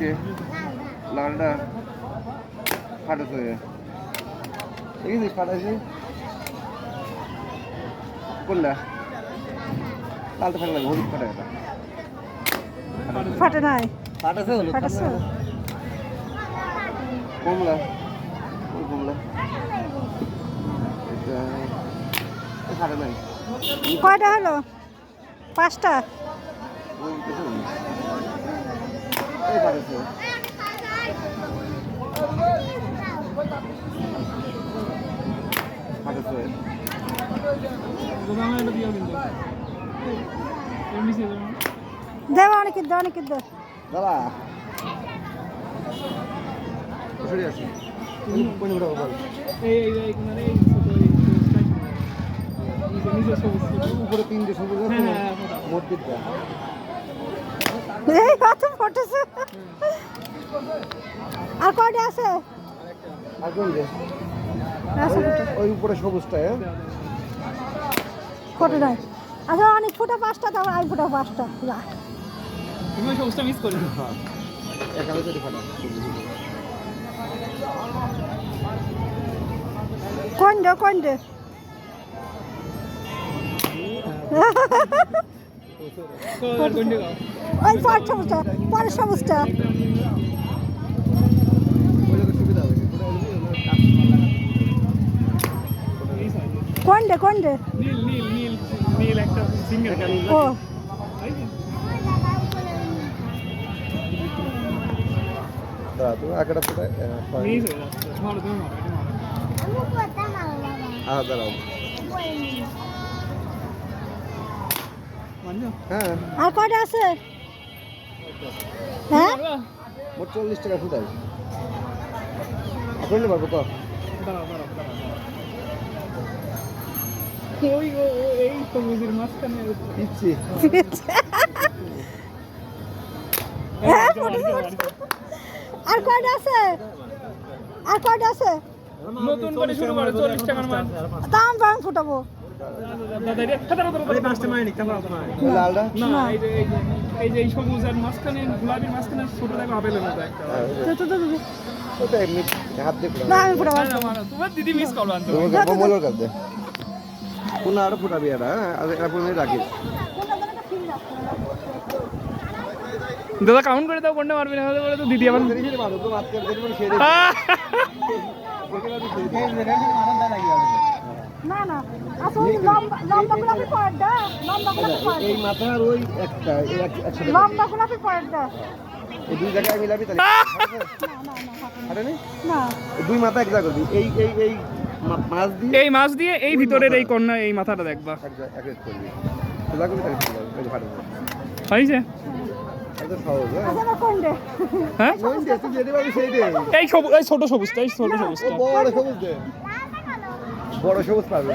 হয়েছে লালটা ফাটেছে দেখেছিস ফাটাইছে কোনটা লালটা ফাটা লাগবে হলুদ ফাটা এটা ফাটে নাই ফাটাছে হলুদ ফাটাছে কমলা ওই কমলা এটা ফাটা নাই কয়টা হলো 5টা ওই কিছু এই ফাটাছে ফাটাছে দেব অনেক দাদা সরি আছে কোন বড় বল উপরে 3টে সবুজ আছে মোট দিকটা এই কত ফটেছে আর কয়টা আছে আর কোন যে ওই উপরে সবুজটা ফটো নাই আচ্ছা অনেক ফুটা 5টা তারপর আই ফুটা 5টা তুমি সবুজটা মিস করি হ্যাঁ একালে যদি ফাটা কোনটা ওই পরের সবুজটা সুবিধা হবে কোনটা নীল একটা সিঙ্গেল ও দাদা তুমি আঁকাটা ফোটায় মিস হয়ে যাচ্ছে ভালো তুমি দাঁড়াও হ্যাঁ আর কয়টা আছে হ্যাঁ মোট 40 টাকা ফুটাই আপনি পারবো তো ওই এই সবুজের মাঝখানে দিচ্ছি হ্যাঁ, আর কয়টা আছে নতুন করে শুরু করে 40 টাকার মাল দাম ফুটাবো লালটা না এই যে এই সবুজ আর মাঝখানে গোলাপির মাঝখানে ছোট টাকা আপেলের মতো একটা ওটা এমনি হাত দিয়ে ফুটাবো না আমি ফুটাবো তোমার দিদি মিস করলো আনতে তোমাকে কমলার কাছে কোন আর ফুটাবি এটা আর এরপর রাখিস দাদা কাউন্ট করে দাও কোনটা মারবি না হলে বলে তো দিদি আবার না আসলে লম্বা গোলাপি পড়া এই মাথার ওই একটা একসাথে লম্বা গোলাপি পড়া এই দুই জায়গায় মিলাবি তাহলে হাঁটেনি না দুই মাথা এক জায়গা করবি এই এই এই মাছ দিয়ে এই মাছ দিয়ে এই ভিতরের এই কর্নার এই মাথাটা দেখবা এক এক করবি সোজা করবি তাহলে ঠিক হবে হয়েছে এটা সহজ আচ্ছা কোনটা হ্যাঁ কোন দে তুই যেতে পারবি সেই দে এই সবুজ এই ছোট সবুজটা এই ছোট সবুজটা বড় সবুজ দে বড় সবুজ পাবে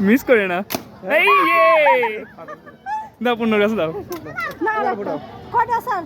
মিস করে না এই দাও 15 কাছে দাও না কয়টা স্যার